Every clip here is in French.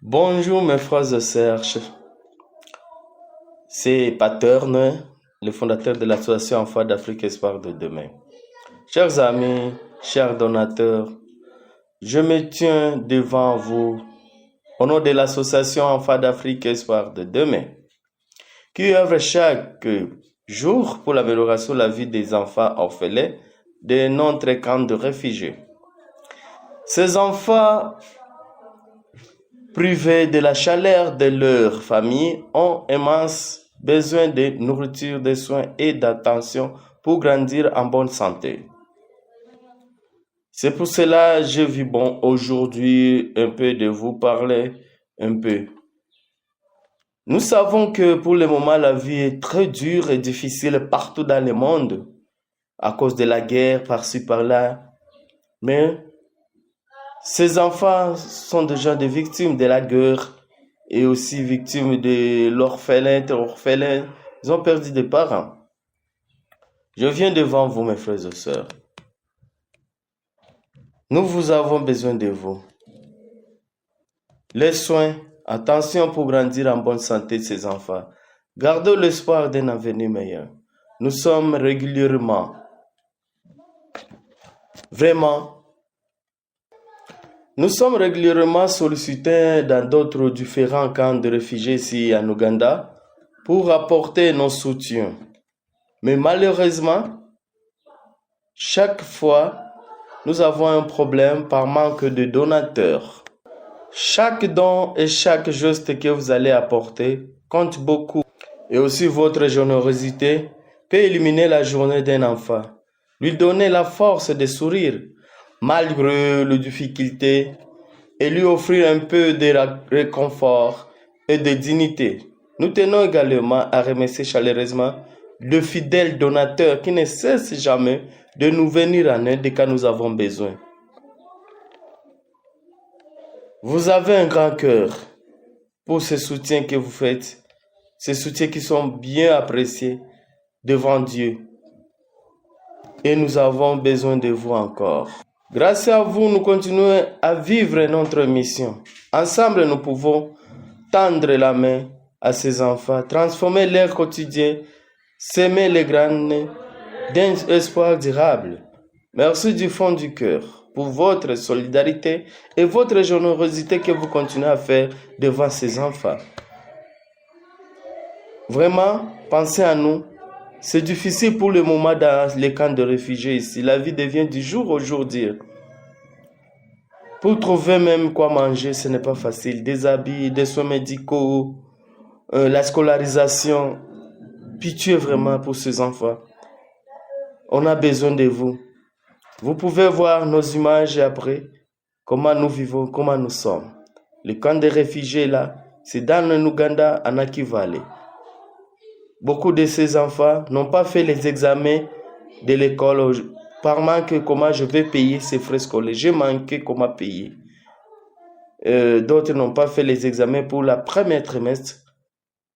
Bonjour mes frères et sœurs, c'est Paterne, le fondateur de l'association Enfants d'Afrique Espoir de demain. Chers amis, chers donateurs, je me tiens devant vous au nom de l'association Enfants d'Afrique Espoir de demain, qui œuvre chaque jour pour l'amélioration de la vie des enfants orphelins de notre camp de réfugiés. Ces enfants privés de la chaleur de leur famille ont immense besoin de nourriture, de soins et d'attention pour grandir en bonne santé. C'est pour cela que je vis bon aujourd'hui un peu de vous parler un peu. Nous savons que pour le moment la vie est très dure et difficile partout dans le monde à cause de la guerre par-ci par-là. Mais ces enfants sont déjà des victimes de la guerre et aussi victimes de l'orphelin. Ils ont perdu des parents. Je viens devant vous, mes frères et sœurs. Nous vous avons besoin de vous. Les soins, attention pour grandir en bonne santé de ces enfants. Gardons l'espoir d'un avenir meilleur. Nous sommes régulièrement, sollicités dans d'autres différents camps de réfugiés ici en Ouganda pour apporter nos soutiens. Mais malheureusement, chaque fois, nous avons un problème par manque de donateurs. Chaque don et chaque geste que vous allez apporter compte beaucoup. Et aussi votre générosité peut illuminer la journée d'un enfant, lui donner la force de sourire malgré les difficultés et lui offrir un peu de réconfort et de dignité. Nous tenons également à remercier chaleureusement le fidèle donateur qui ne cesse jamais de nous venir en aide quand nous avons besoin. Vous avez un grand cœur pour ce soutien que vous faites, ces soutiens qui sont bien appréciés devant Dieu. Et nous avons besoin de vous encore. Grâce à vous, nous continuons à vivre notre mission. Ensemble, nous pouvons tendre la main à ces enfants, transformer leur quotidien, s'aimer les graines d'un espoir durable. Merci du fond du cœur pour votre solidarité et votre générosité que vous continuez à faire devant ces enfants. Vraiment, pensez à nous. C'est difficile pour le moment dans les camps de réfugiés ici. La vie devient du jour au jour dire. Pour trouver même quoi manger, ce n'est pas facile. Des habits, des soins médicaux, la scolarisation. Pitié vraiment pour ces enfants. On a besoin de vous. Vous pouvez voir nos images après, comment nous vivons, comment nous sommes. Le camp des réfugiés là, c'est dans le Ouganda, en Aki Valley. Beaucoup de ces enfants n'ont pas fait les examens de l'école par manque comment je vais payer ces frais scolaires. J'ai manqué comment payer. D'autres n'ont pas fait les examens pour la première trimestre.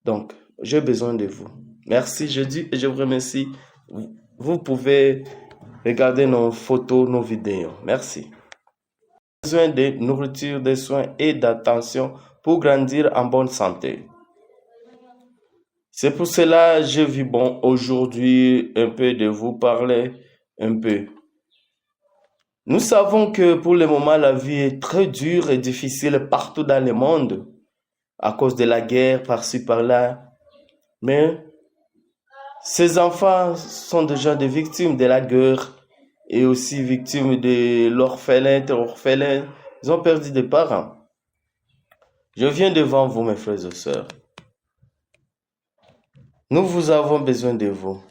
Donc, j'ai besoin de vous. Merci, je dis et je vous remercie. Vous pouvez regarder nos photos, nos vidéos. Merci. Besoin de nourriture, de soins et d'attention pour grandir en bonne santé. C'est pour cela que je vis bon aujourd'hui un peu de vous parler un peu. Nous savons que pour le moment la vie est très dure et difficile partout dans le monde à cause de la guerre par-ci par-là. Mais ces enfants sont déjà des victimes de la guerre et aussi victimes de l'orphelin. Ils ont perdu des parents. Je viens devant vous, mes frères et sœurs. Nous vous avons besoin de vous.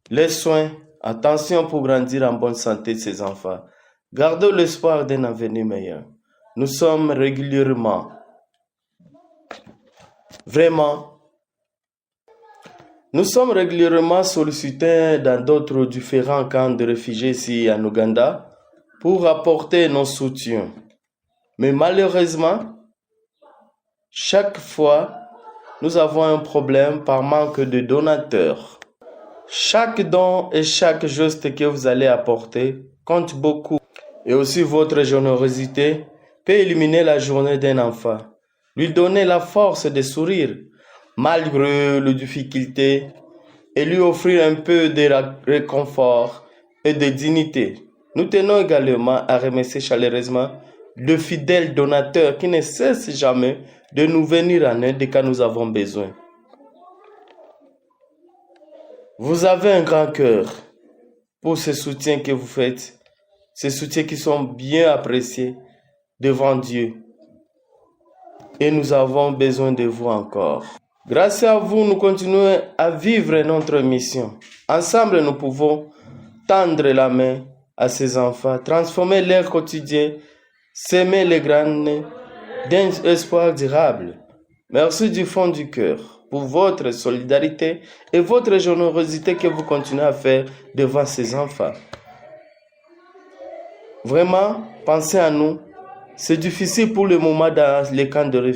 Les soins, attention pour grandir en bonne santé de ces enfants. Gardons l'espoir d'un avenir meilleur. Nous sommes régulièrement, sollicités dans d'autres différents camps de réfugiés ici en Ouganda pour apporter nos soutiens. Mais malheureusement, chaque fois, nous avons un problème par manque de donateurs. Chaque don et chaque geste que vous allez apporter compte beaucoup. Et aussi votre générosité peut éliminer la journée d'un enfant, lui donner la force de sourire malgré les difficultés et lui offrir un peu de réconfort et de dignité. Nous tenons également à remercier chaleureusement le fidèle donateur qui ne cesse jamais de nous venir en aide quand nous avons besoin. Vous avez un grand cœur pour ce soutien que vous faites, ces soutiens qui sont bien appréciés devant Dieu. Et nous avons besoin de vous encore. Grâce à vous, nous continuons à vivre notre mission. Ensemble, nous pouvons tendre la main à ces enfants, transformer leur quotidien, s'aimer les graines d'un espoir durable. Merci du fond du cœur pour votre solidarité et votre générosité que vous continuez à faire devant ces enfants. Vraiment, pensez à nous. C'est difficile pour le moment dans les camps de réfugiés.